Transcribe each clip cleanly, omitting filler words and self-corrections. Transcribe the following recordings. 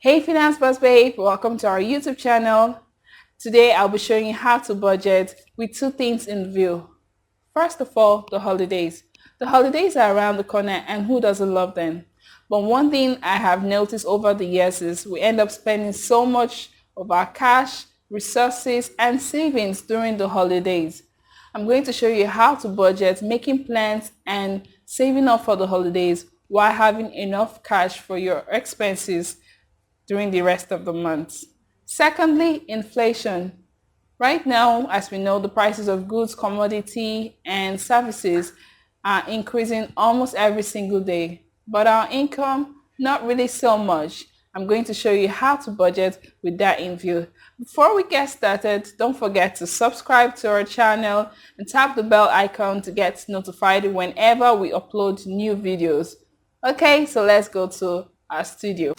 Hey Finance Boss Babe, welcome to our YouTube channel. Today I'll be showing you how to budget with two things in view. First of all, the holidays. The holidays are around the corner and who doesn't love them? But one thing I have noticed over the years is we end up spending so much of our cash, resources and savings during the holidays. I'm going to show you how to budget, making plans and saving up for the holidays while having enough cash for your expenses during the rest of the month. Secondly, inflation. Right now, as we know, the prices of goods, commodity, and services are increasing almost every single day. But our income, not really so much. I'm going to show you how to budget with that in view. Before we get started, don't forget to subscribe to our channel and tap the bell icon to get notified whenever we upload new videos. Okay, so let's go to our studio.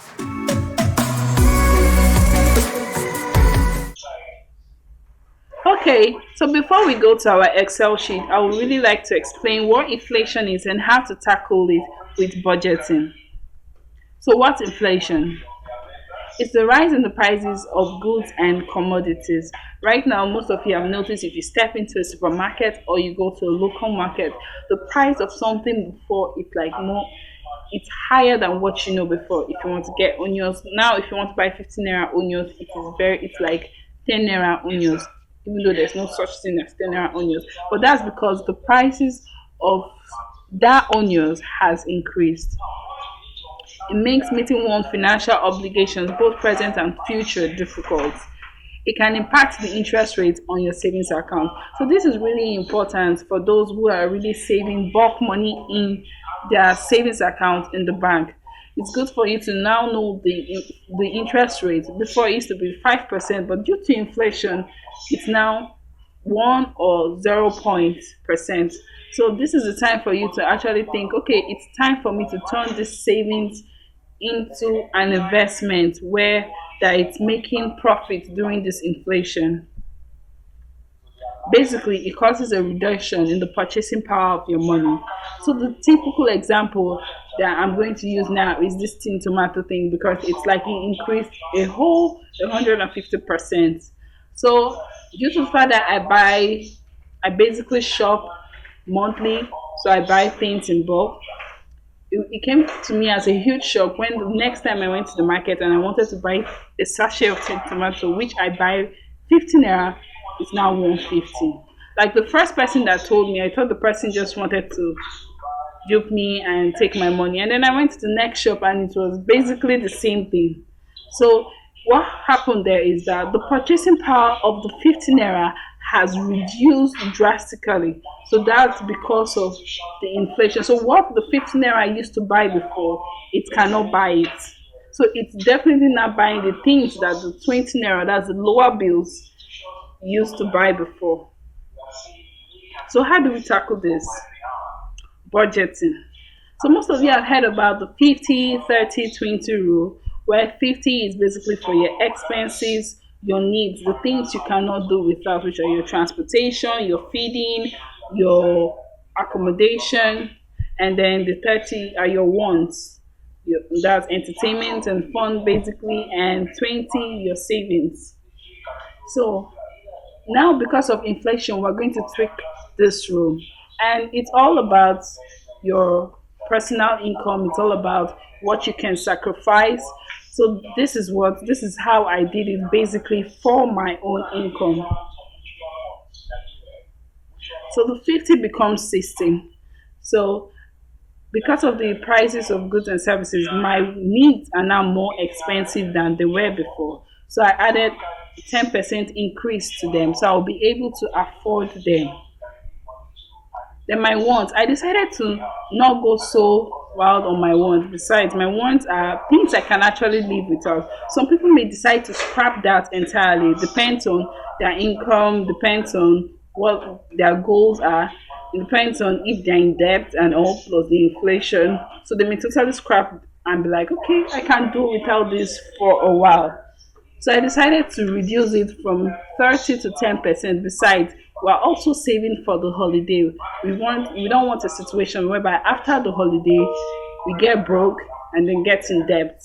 Okay, so before we go to our Excel sheet, I would really like to explain what inflation is and how to tackle it with budgeting. So what's inflation? It's the rise in the prices of goods and commodities. Right now, most of you have noticed if you step into a supermarket or you go to a local market, the price of something before it's higher than what you know before. If you want to get onions now, if you want to buy 15 naira onions, it's like 10 naira onions, even though there's no such thing as 10 naira onions. But that's because the prices of that onions has increased. It makes meeting one's financial obligations, both present and future, difficult. It can impact the interest rate on your savings account. So this is really important for those who are really saving bulk money in their savings account in the bank. It's good for you to now know the interest rate. Before it used to be 5%, but due to inflation, it's now 1 or 0 percent. So this is the time for you to actually think, okay, it's time for me to turn this savings into an investment where that it's making profit during this inflation. Basically, it causes a reduction in the purchasing power of your money. So the typical example that I'm going to use now is this tin tomato thing because it's like it increased a whole 150%. So due to the fact that I basically shop monthly, so I buy things in bulk. It came to me as a huge shock when the next time I went to the market and I wanted to buy a sachet of tin tomato, which I buy 15 naira, it's now 150. Like the first person that told me, I thought the person just wanted to dupe me and take my money. And then I went to the next shop and it was basically the same thing. So what happened there is that the purchasing power of the 15 naira has reduced drastically. So that's because of the inflation. So what the 15 naira I used to buy before, it cannot buy it. So it's definitely not buying the things that the 20 naira, that's the lower bills, used to buy before. So how do we tackle this? Budgeting. So most of you have heard about the 50-30-20 rule, where 50 is basically for your expenses, your needs, the things you cannot do without, which are your transportation, your feeding, your accommodation, and then the 30 are your wants. That's entertainment and fun basically, and 20 your savings. So now because of inflation, we're going to tweak this rule. And it's all about your personal income. It's all about what you can sacrifice. So this is how I did it basically for my own income. So the 50 becomes 60. So because of the prices of goods and services, my needs are now more expensive than they were before. So I added 10% increase to them. So I'll be able to afford them. Then my wants, I decided to not go so wild on my wants. Besides, my wants are things I can actually live without. Some people may decide to scrap that entirely. It depends on their income, depends on what their goals are. It depends on if they're in debt and all plus the inflation. So they may totally scrap and be like, okay, I can do without this for a while. So I decided to reduce it from 30 to 10%. Besides, we're also saving for the holiday. We don't want a situation whereby after the holiday we get broke and then get in debt.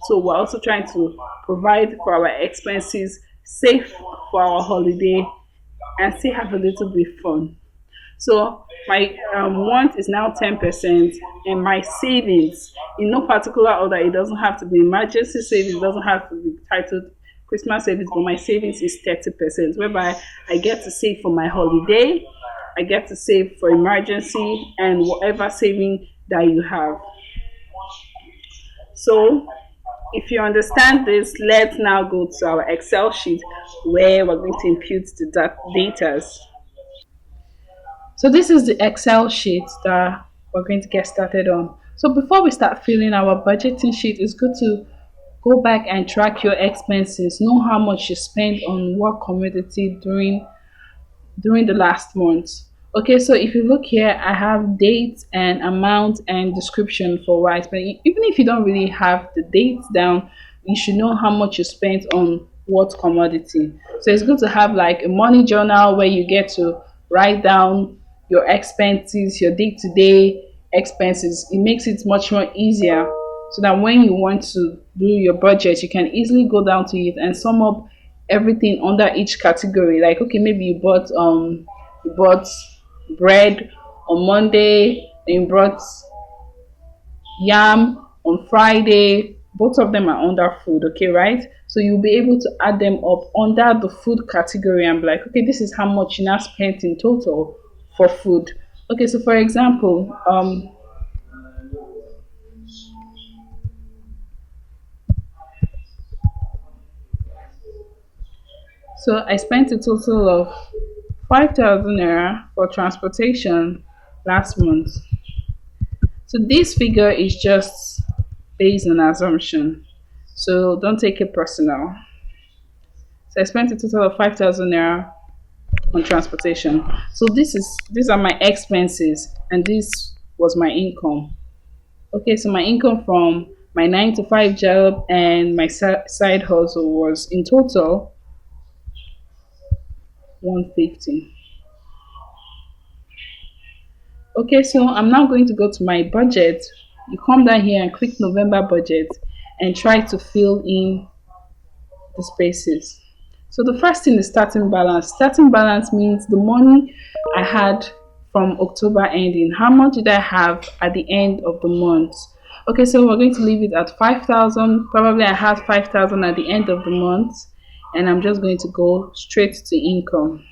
So we're also trying to provide for our expenses, save for our holiday, and still have a little bit fun. So my want is now 10%, and my savings, in no particular order, it doesn't have to be emergency savings, it doesn't have to be titled Christmas savings, but my savings is 30%, whereby I get to save for my holiday, I get to save for emergency, and whatever saving that you have. So if you understand this, let's now go to our Excel sheet where we're going to input the data. So this is the Excel sheet that we're going to get started on. So before we start filling our budgeting sheet, it's good to go back and track your expenses. Know how much you spend on what commodity during the last month. Okay, so if you look here, I have dates and amount and description for what I spent. Even if you don't really have the dates down, you should know how much you spent on what commodity. So it's good to have like a money journal where you get to write down your expenses, your day-to-day expenses. It makes it much more easier so that when you want to do your budget, you can easily go down to it and sum up everything under each category. Like, okay, maybe you bought bread on Monday, then you brought yam on Friday. Both of them are under food, okay, right? So you'll be able to add them up under the food category and be like, okay, this is how much you now spent in total for food. Okay, so for example, so I spent a total of 5,000 naira for transportation last month. So this figure is just based on assumption. So don't take it personal. So I spent a total of 5,000 naira on transportation. So these are my expenses and this was my income. Okay, so my income from my 9 to 5 job and my side hustle was in total 150. Okay, so I'm now going to go to my budget. You come down here and click November budget and try to fill in the spaces. So the first thing is starting balance. Starting balance means the money I had from October ending. How much did I have at the end of the month? Okay, so we're going to leave it at 5,000. Probably I had 5,000 at the end of the month, and I'm just going to go straight to income.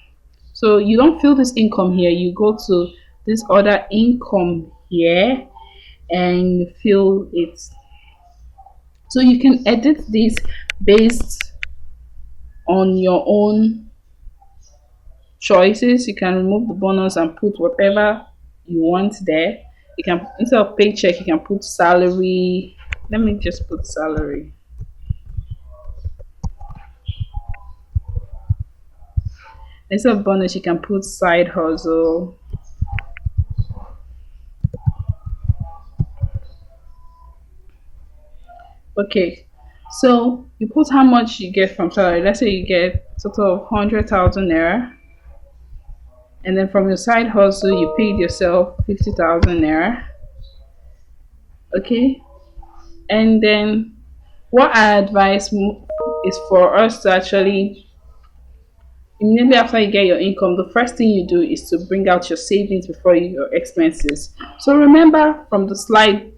So you don't fill this income here, you go to this other income here and fill it. So you can edit this based on your own choices. You can remove the bonus and put whatever you want there. You can, instead of paycheck, you can put salary. Let me just put salary. Instead of bonus, you can put side hustle. Okay, so you put how much you get from salary. Let's say you get total of 100,000 naira, and then from your side hustle, you paid yourself 50,000 naira. Okay, and then what I advise is for us to actually immediately after you get your income, the first thing you do is to bring out your savings before your expenses. So remember from the slide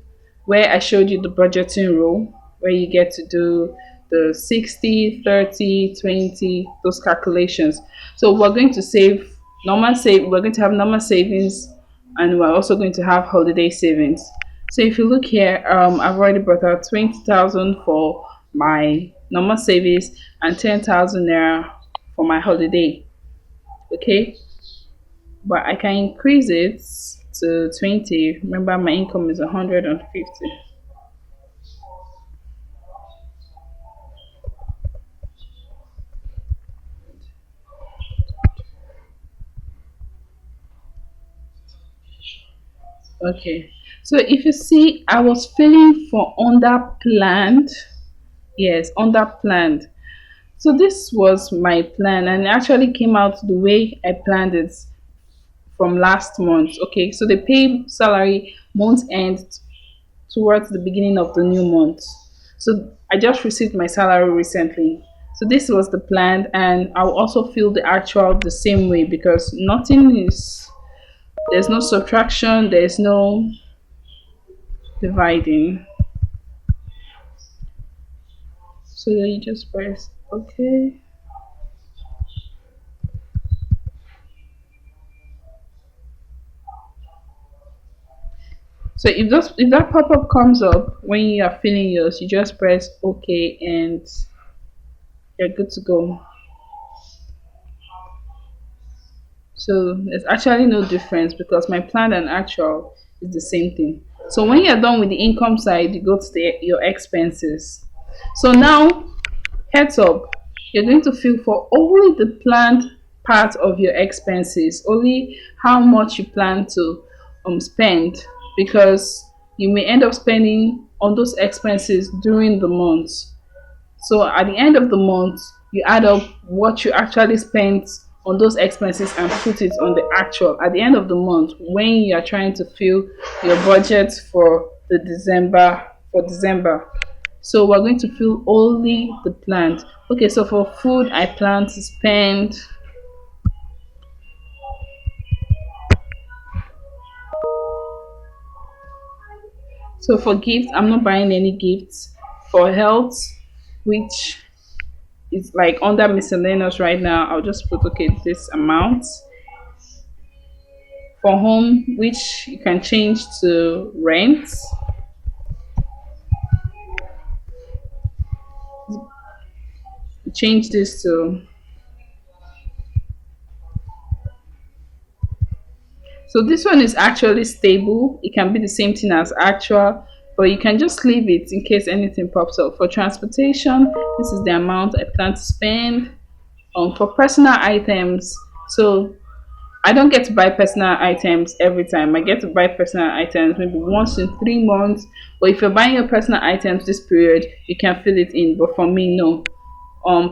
where I showed you the budgeting rule, where you get to do the 60, 30, 20, those calculations. So we're going to save we're going to have normal savings, and we're also going to have holiday savings. So if you look here, I've already brought out 20,000 for my normal savings and 10,000 naira for my holiday. Okay, but I can increase it to 20. Remember my income is 150. Okay, so if you see, I was filling for under planned. Yes, under planned. So this was my plan, and it actually came out the way I planned it from last month. Okay, so they pay salary month end towards the beginning of the new month. So I just received my salary recently. So this was the plan, and I'll also feel the actual the same way because nothing is, there's no subtraction, there's no dividing. So then you just press okay. So if that pop up comes up when you are filling yours, you just press okay and you're good to go. So there's actually no difference because my plan and actual is the same thing. So when you're done with the income side, you go to your expenses. So now, heads up, you're going to fill for only the planned part of your expenses, only how much you plan to spend, because you may end up spending on those expenses during the month. So at the end of the month, you add up what you actually spent on those expenses and put it on the actual at the end of the month when you are trying to fill your budget for the December. So we're going to fill only the planned. Okay, so for food, I plan to spend. So for gifts, I'm not buying any gifts. For health, which is like under miscellaneous right now, I'll just put okay this amount. For home, which you can change to rent, change this to. So this one is actually stable. It can be the same thing as actual, but you can just leave it in case anything pops up. For transportation, this is the amount I plan to spend. For personal items, so I don't get to buy personal items every time. I get to buy personal items maybe once in 3 months. But if you're buying your personal items this period, you can fill it in. But for me, no.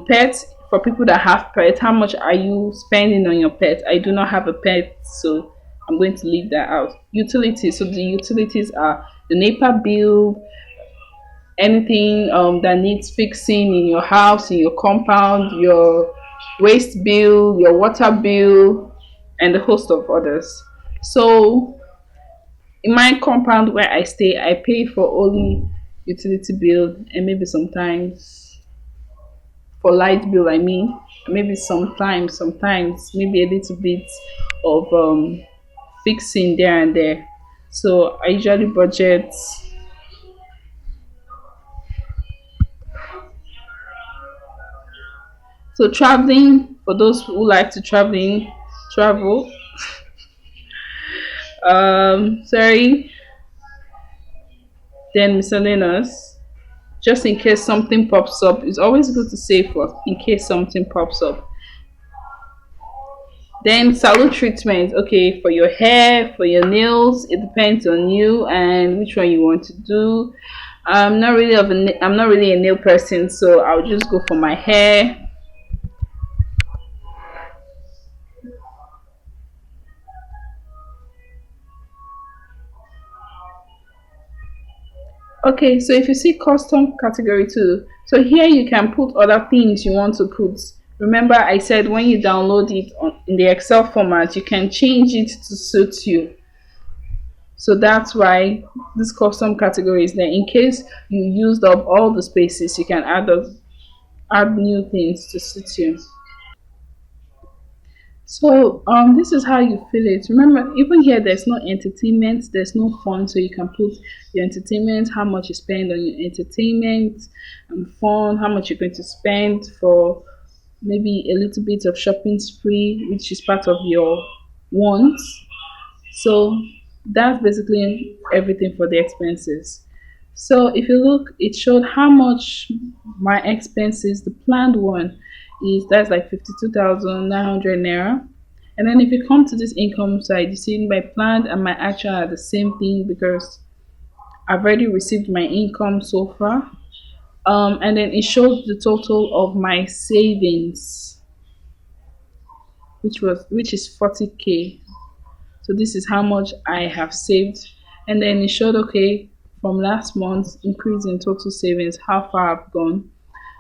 Pets, for people that have pets, how much are you spending on your pet? I do not have a pet, so I'm going to leave that out. Utilities. So the utilities are the NEPA bill, anything that needs fixing in your house, in your compound, your waste bill, your water bill, and a host of others. So in my compound where I stay, I pay for only utility bill and maybe sometimes for light bill. I mean, maybe sometimes maybe a little bit of fixing there and there. So I usually budget. So traveling, for those who like to travel. Sorry. Then miscellaneous, just in case something pops up. It's always good to save for in case something pops up. Then salon treatment, okay, for your hair, for your nails, it depends on you and which one you want to do. I'm not really a nail person, so I'll just go for my hair. Okay, so if you see custom category too, so here you can put other things you want to put. Remember, I said when you download it in the Excel format, you can change it to suit you. So that's why this custom category is there. In case you used up all the spaces, you can add new things to suit you. So this is how you feel it. Remember, even here there's no entertainment, there's no fun, so you can put your entertainment, how much you spend on your entertainment and fun, how much you're going to spend for maybe a little bit of shopping spree, which is part of your wants. So that's basically everything for the expenses. So if you look, it showed how much my expenses, the planned one, is that's like 52,900 naira. And then if you come to this income side, you see my planned and my actual are the same thing because I've already received my income so far. And then it shows the total of my savings, which is 40K. So this is how much I have saved. And then it showed okay, from last month, increase in total savings, how far I've gone.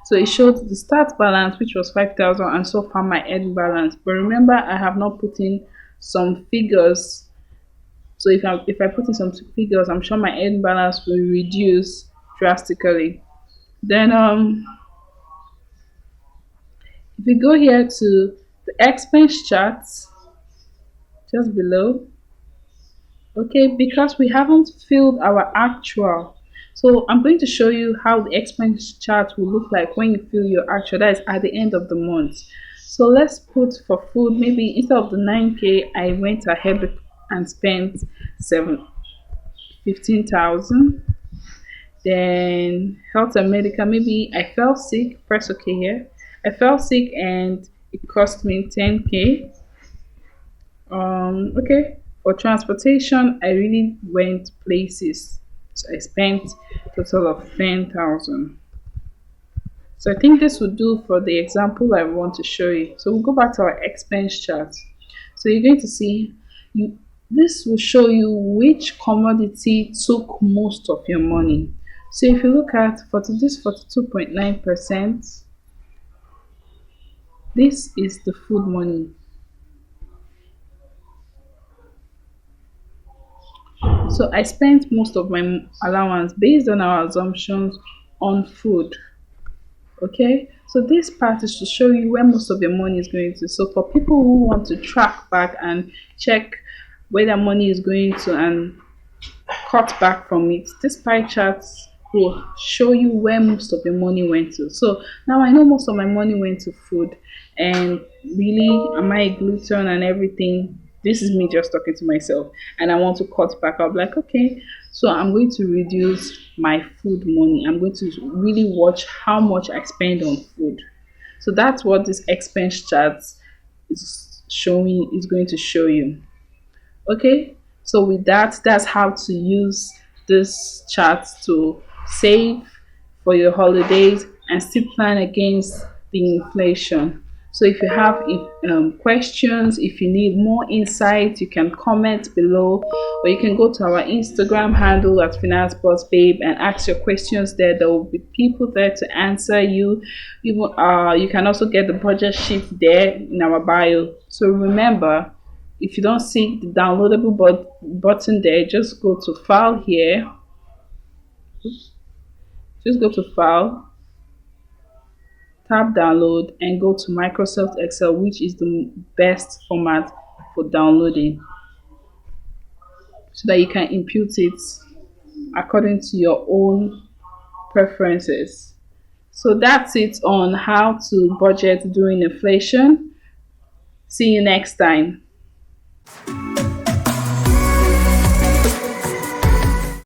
So it showed the start balance, which was 5,000, and so far my end balance. But remember, I have not put in some figures. So if I put in some figures, I'm sure my end balance will reduce drastically. Then if we go here to the expense charts just below, okay, because we haven't filled our actual. So I'm going to show you how the expense chart will look like when you fill your actual. That is at the end of the month. So let's put for food, maybe instead of the 9K, I went ahead and spent 15,000. Then health and medical, maybe I fell sick, press OK here. I fell sick and it cost me 10K. Okay, for transportation, I really went places. So I spent a total of 10,000. So I think this will do for the example I want to show you. So we'll go back to our expense chart. So you're going to see you this will show you which commodity took most of your money. So if you look at 42.9%, this is the food money. So I spent most of my allowance based on our assumptions on food. Okay, so this part is to show you where most of your money is going to. So for people who want to track back and check where their money is going to and cut back from it, this pie chart will show you where most of your money went to. So now I know most of my money went to food, and really, am I a gluten and everything? This is me just talking to myself, and I want to cut back. I'll be like, okay, so I'm going to reduce my food money. I'm going to really watch how much I spend on food. So that's what this expense chart is going to show you. Okay, so with that, that's how to use this chart to save for your holidays and still plan against the inflation. So if you have questions, if you need more insight, you can comment below, or you can go to our Instagram handle at Finance Boss Babe and ask your questions there. There will be people there to answer you. You can also get the budget sheet there in our bio. So remember, if you don't see the downloadable button there, just go to file here. Just go to file, tap download, and go to Microsoft Excel, which is the best format for downloading, so that you can input it according to your own preferences. So that's it on how to budget during inflation. See you next time.